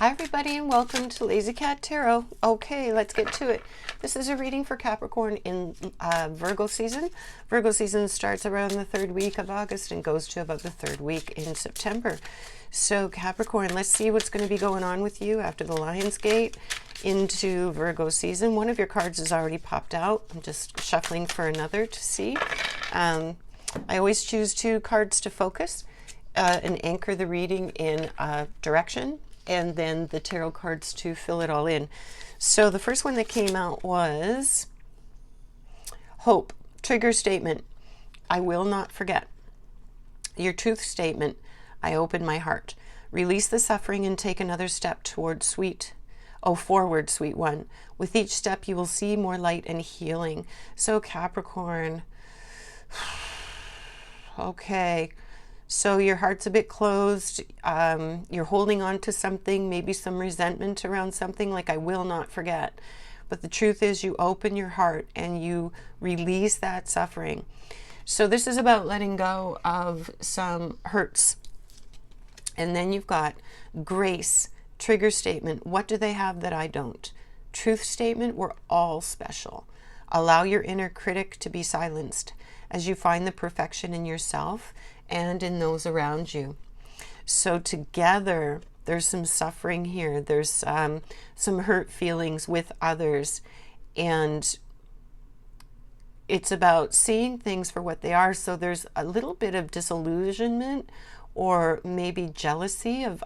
Hi everybody and welcome to Lazy Cat Tarot. Okay, let's get to it. This is a reading for Capricorn in Virgo season. Virgo season starts around the third week of August and goes to about the third week in September. So Capricorn, let's see what's going to be going on with you after the Lion's Gate into Virgo season. One of your cards has already popped out. I'm just shuffling for another to see. I always choose two cards to focus and anchor the reading in direction, and then the tarot cards to fill it all in. So the first one that came out was Hope. Trigger statement: I will not forget. Your truth statement: I open my heart. Release the suffering and take another step toward forward, sweet one. With each step you will see more light and healing. So Capricorn, okay, so your heart's a bit closed. You're holding on to something, maybe some resentment around something, like I will not forget. But the truth is you open your heart and you release that suffering. So this is about letting go of some hurts. And then you've got grace. Trigger statement: what do they have that I don't? Truth statement: we're all special. Allow your inner critic to be silenced as you find the perfection in yourself and in those around you. So together, there's some suffering here. There's some hurt feelings with others. And it's about seeing things for what they are. So there's a little bit of disillusionment or maybe jealousy of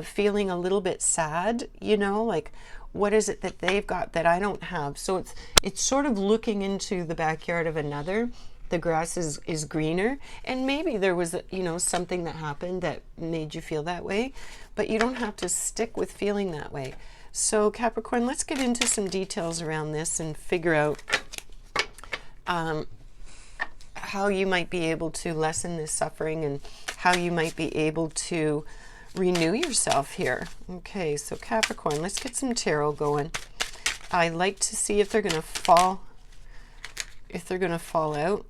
feeling a little bit sad, like, what is it that they've got that I don't have? So it's sort of looking into the backyard of another. The grass is greener, and maybe there was something that happened that made you feel that way, but you don't have to stick with feeling that way. So Capricorn, let's get into some details around this and figure out how you might be able to lessen this suffering and how you might be able to renew yourself here. Okay, so Capricorn, let's get some tarot going. I like to see if they're going to fall out.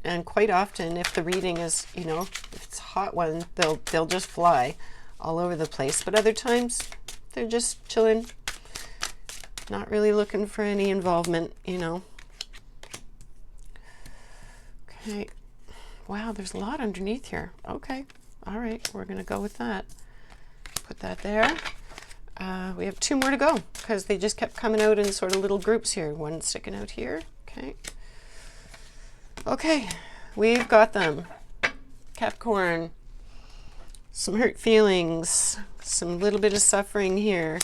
And quite often, if the reading is, if it's a hot one, they'll just fly all over the place. But other times, they're just chilling, not really looking for any involvement, Okay. Wow, there's a lot underneath here. Okay. All right, we're going to go with that. Put that there. We have two more to go because they just kept coming out in sort of little groups here. One sticking out here. Okay. Okay, we've got them. Capricorn, some hurt feelings, some little bit of suffering here.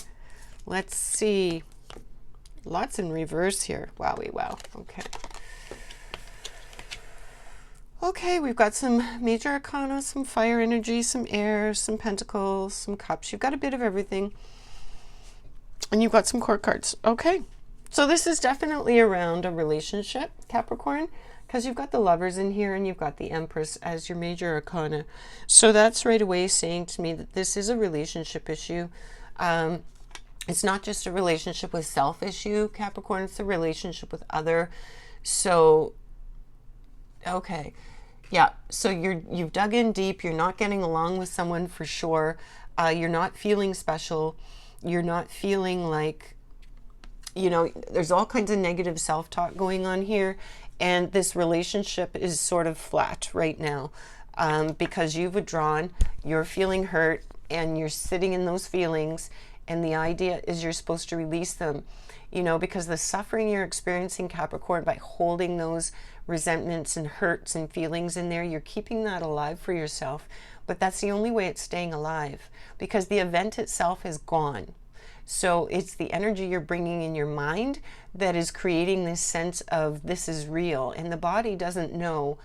Let's see. Lots in reverse here. Wowie wow. Okay. Okay, we've got some major arcana, some fire energy, some air, some pentacles, some cups. You've got a bit of everything. And you've got some court cards. Okay, so this is definitely around a relationship, Capricorn, because you've got the Lovers in here and you've got the Empress as your major arcana. So that's right away saying to me that this is a relationship issue. It's not just a relationship with self issue, Capricorn. It's a relationship with other. So, okay. Yeah, so you've dug in deep. You're not getting along with someone for sure. You're not feeling special. You're not feeling like, there's all kinds of negative self-talk going on here. And this relationship is sort of flat right now because you've withdrawn, you're feeling hurt, and you're sitting in those feelings. And the idea is you're supposed to release them, because the suffering you're experiencing, Capricorn, by holding those resentments and hurts and feelings in there, you're keeping that alive for yourself. But that's the only way it's staying alive, because the event itself is gone. So it's the energy you're bringing in your mind that is creating this sense of this is real. And the body doesn't know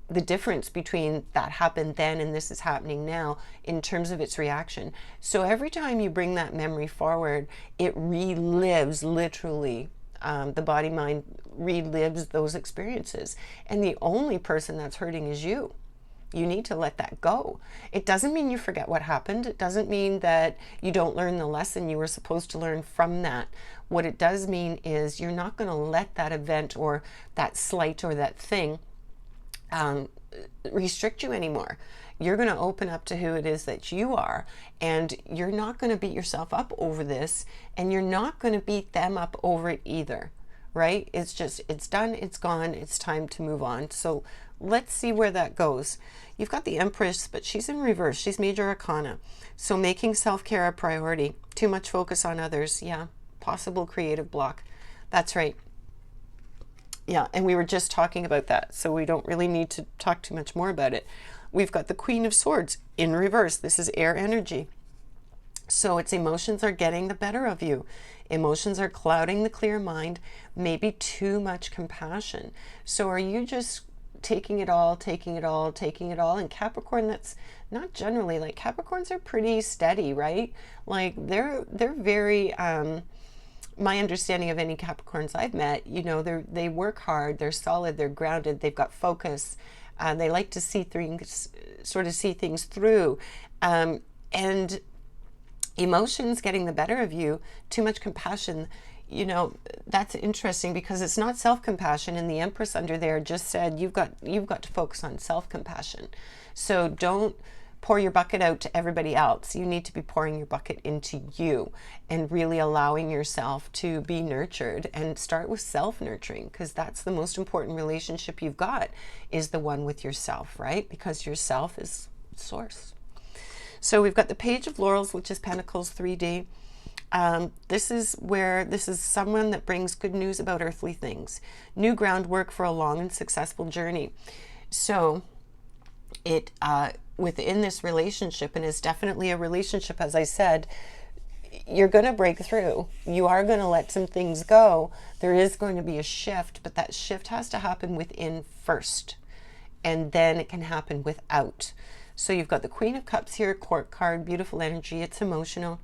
the difference between that happened then and this is happening now in terms of its reaction. So every time you bring that memory forward, it relives, literally, the body mind relives those experiences. And the only person that's hurting is you. You need to let that go. It doesn't mean you forget what happened. It doesn't mean that you don't learn the lesson you were supposed to learn from that. What it does mean is you're not going to let that event or that slight or that thing um, restrict you anymore. You're going to open up to who it is that you are, and you're not going to beat yourself up over this, and you're not going to beat them up over it either, right? It's just, it's done, it's gone, it's time to move on. So let's see where that goes. You've got the Empress, but she's in reverse. She's major arcana. So making self-care a priority. Too much focus on others. Yeah. Possible creative block. That's right. Yeah, and we were just talking about that, so we don't really need to talk too much more about it. We've got the Queen of Swords in reverse. This is air energy. So it's emotions are getting the better of you. Emotions are clouding the clear mind, maybe too much compassion. So are you just taking it all, taking it all, taking it all? And Capricorn, that's not generally, like Capricorns are pretty steady, right? Like they're very, my understanding of any Capricorns I've met, you know, they work hard, they're solid, they're grounded, they've got focus, they like to see things, sort of see things through, and emotions getting the better of you, too much compassion, you know, that's interesting because it's not self-compassion, and the Empress under there just said you've got to focus on self-compassion. So don't pour your bucket out to everybody else. You need to be pouring your bucket into you and really allowing yourself to be nurtured, and start with self-nurturing, because that's the most important relationship you've got, is the one with yourself, right? Because yourself is source. So we've got the Page of Laurels, which is Pentacles 3D. This is someone that brings good news about earthly things, new groundwork for a long and successful journey. So it within this relationship, and it's definitely a relationship, as I said, you're going to break through. You are going to let some things go. There is going to be a shift, but that shift has to happen within first, and then it can happen without. So you've got the Queen of Cups here, Court card, beautiful energy. It's emotional.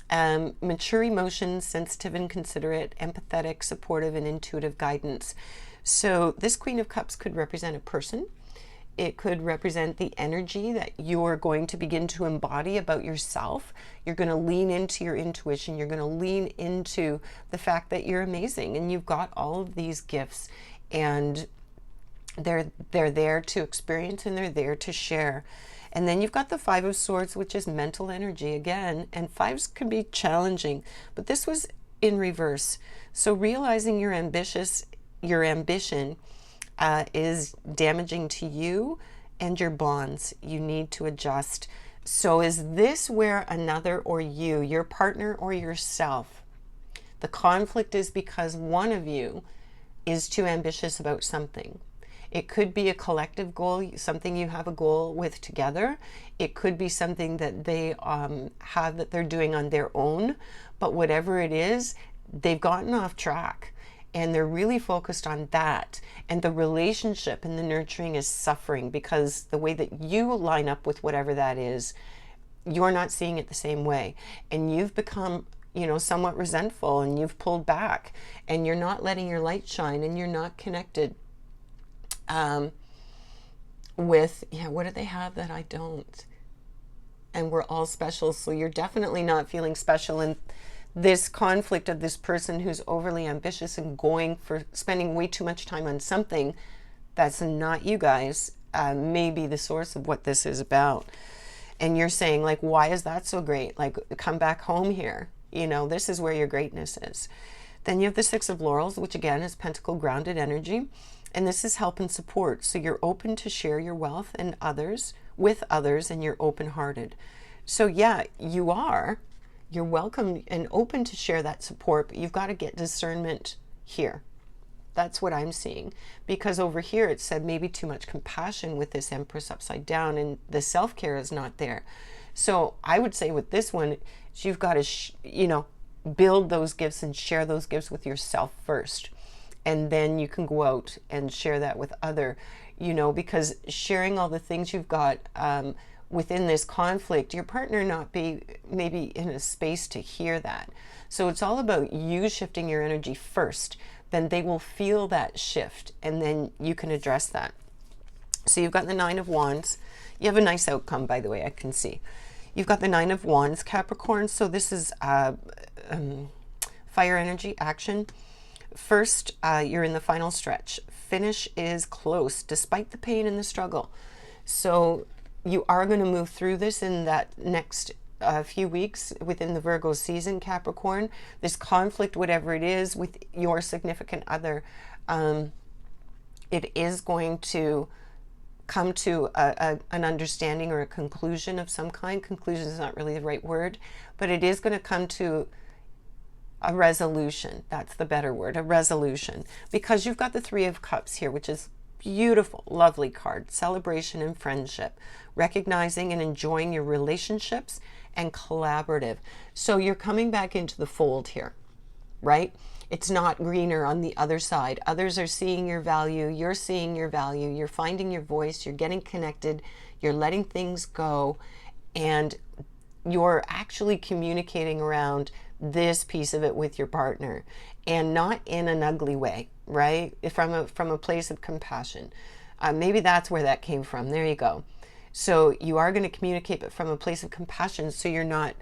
Mature emotions, sensitive and considerate, empathetic, supportive, and intuitive guidance. So this Queen of Cups could represent a person. It could represent the energy that you're going to begin to embody about yourself. You're going to lean into your intuition. You're going to lean into the fact that you're amazing and you've got all of these gifts, and they're there to experience, and they're there to share. And then you've got the Five of Swords, which is mental energy again, and fives can be challenging, but this was in reverse. So realizing your ambition is damaging to you and your bonds. You need to adjust. So is this where another, or you, your partner or yourself, the conflict is because one of you is too ambitious about something? It could be a collective goal, something you have a goal with together. It could be something that they have that they're doing on their own. But whatever it is, they've gotten off track, and they're really focused on that. And the relationship and the nurturing is suffering because the way that you line up with whatever that is, you're not seeing it the same way. And you've become, you know, somewhat resentful, and you've pulled back, and you're not letting your light shine, and you're not connected with, yeah, what do they have that I don't? And we're all special. So you're definitely not feeling special. And this conflict of this person who's overly ambitious and going for spending way too much time on something that's not you guys, may be the source of what this is about. And you're saying, like, why is that so great? Like, come back home here. You know, this is where your greatness is. Then you have the Six of Laurels, which again is pentacle grounded energy. And this is help and support. So you're open to share your wealth and others with others, and you're open-hearted. So yeah, you're welcome and open to share that support, but you've got to get discernment here. That's what I'm seeing, because over here it said maybe too much compassion with this Empress upside down, and the self-care is not there. So I would say with this one, you've got to, build those gifts and share those gifts with yourself first. And then you can go out and share that with other, because sharing all the things you've got within this conflict, your partner not be maybe in a space to hear that. So it's all about you shifting your energy first. Then they will feel that shift, and then you can address that. So you've got the Nine of Wands. You have a nice outcome, by the way, I can see. You've got the Nine of Wands, Capricorn. So this is fire energy, action. First, you're in the final stretch. Finish is close, despite the pain and the struggle. So you are going to move through this in that next few weeks within the Virgo season, Capricorn. This conflict, whatever it is, with your significant other, it is going to come to an understanding or a conclusion of some kind. Conclusion is not really the right word, but it is going to come to a resolution. That's the better word, a resolution, because you've got the Three of Cups here, which is beautiful, lovely card. Celebration and friendship, recognizing and enjoying your relationships, and collaborative. So you're coming back into the fold here, right? It's not greener on the other side. Others are seeing your value. You're seeing your value. You're finding your voice. You're getting connected. You're letting things go. And you're actually communicating around this piece of it with your partner, and not in an ugly way, right? From a place of compassion. Maybe that's where that came from. There you go. So you are going to communicate, but from a place of compassion. So you're not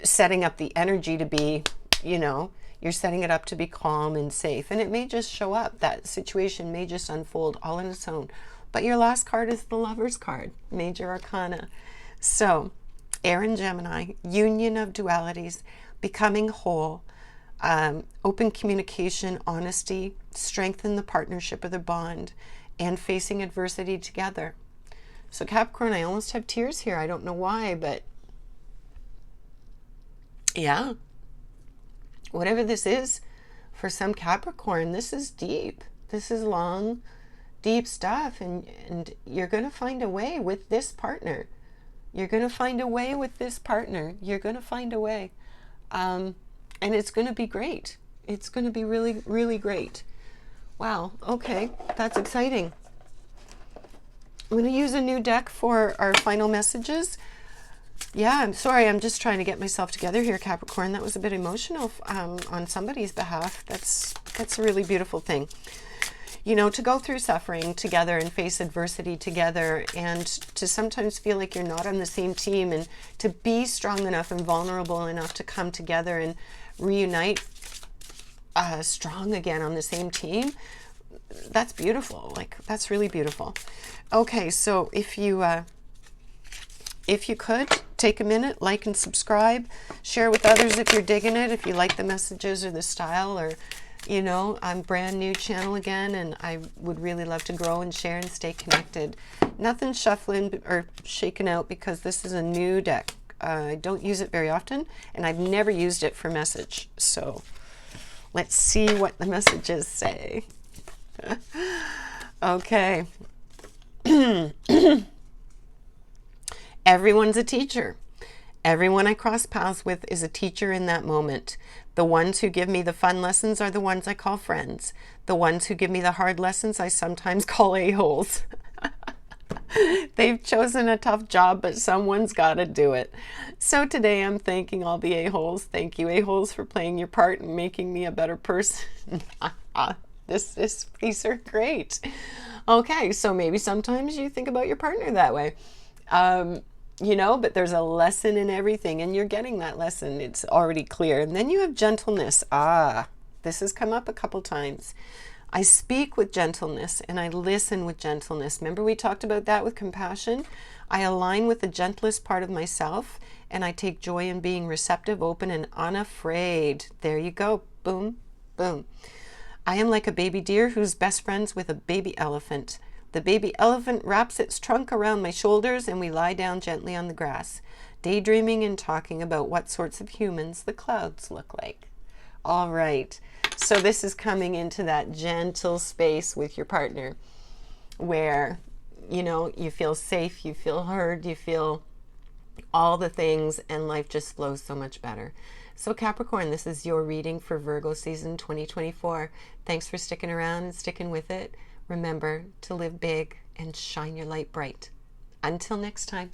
setting up the energy to be, you're setting it up to be calm and safe. And it may just show up. That situation may just unfold all on its own. But your last card is the Lover's card, Major Arcana. So Air and Gemini, union of dualities, becoming whole, open communication, honesty, strengthen the partnership or the bond, and facing adversity together. So Capricorn, I almost have tears here. I don't know why, but yeah. Whatever this is, for some Capricorn, this is deep. This is long, deep stuff. And you're going to find a way with this partner. You're going to find a way with this partner. You're going to find a way. And it's going to be great. It's going to be really, really great. Wow. Okay. That's exciting. I'm going to use a new deck for our final messages. Yeah, I'm sorry. I'm just trying to get myself together here, Capricorn. That was a bit emotional on somebody's behalf. That's a really beautiful thing. To go through suffering together and face adversity together, and to sometimes feel like you're not on the same team, and to be strong enough and vulnerable enough to come together and reunite strong again on the same team. That's beautiful. Like, that's really beautiful. Okay, so if you could take a minute, like and subscribe, share with others if you're digging it, if you like the messages or the style, or I'm brand new channel again, and I would really love to grow and share and stay connected. Nothing shuffling or shaken out, because this is a new deck. I don't use it very often, and I've never used it for message. So let's see what the messages say. Okay. Everyone's a teacher. Everyone I cross paths with is a teacher in that moment. The ones who give me the fun lessons are the ones I call friends. The ones who give me the hard lessons I sometimes call a-holes. They've chosen a tough job, but someone's got to do it. So today I'm thanking all the a-holes. Thank you, a-holes, for playing your part and making me a better person. These are great. Okay, so maybe sometimes you think about your partner that way. But there's a lesson in everything, and you're getting that lesson. It's already clear. And then you have gentleness. This has come up a couple times. I speak with gentleness and I listen with gentleness. Remember we talked about that with compassion? I align with the gentlest part of myself, and I take joy in being receptive, open, and unafraid. There you go. Boom, boom. I am like a baby deer who's best friends with a baby elephant. The baby elephant wraps its trunk around my shoulders, and we lie down gently on the grass, daydreaming and talking about what sorts of humans the clouds look like. All right. So this is coming into that gentle space with your partner where, you feel safe, you feel heard, you feel all the things, and life just flows so much better. So Capricorn, this is your reading for Virgo season 2024. Thanks for sticking around and sticking with it. Remember to live big and shine your light bright. Until next time.